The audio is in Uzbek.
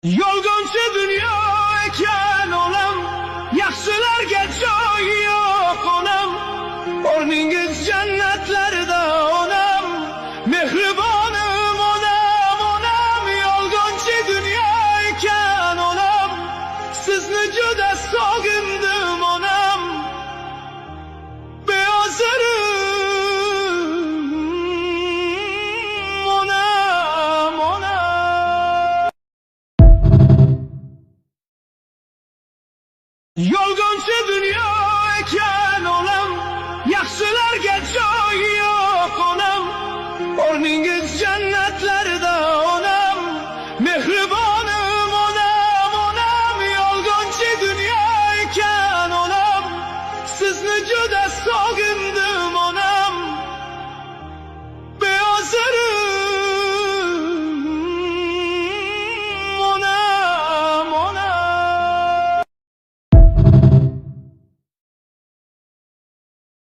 Yolg'onchi dunyo ekan olam, yaxshilarga joy yo'q onam. O'rningiz jannatlarda onam, mehribonim onam, onam. Yolg'onchi dunyo ekan olam, sizni juda sog'indim onam. Beozirim onam, onam. Yolg'onchi dunyo ekan olam.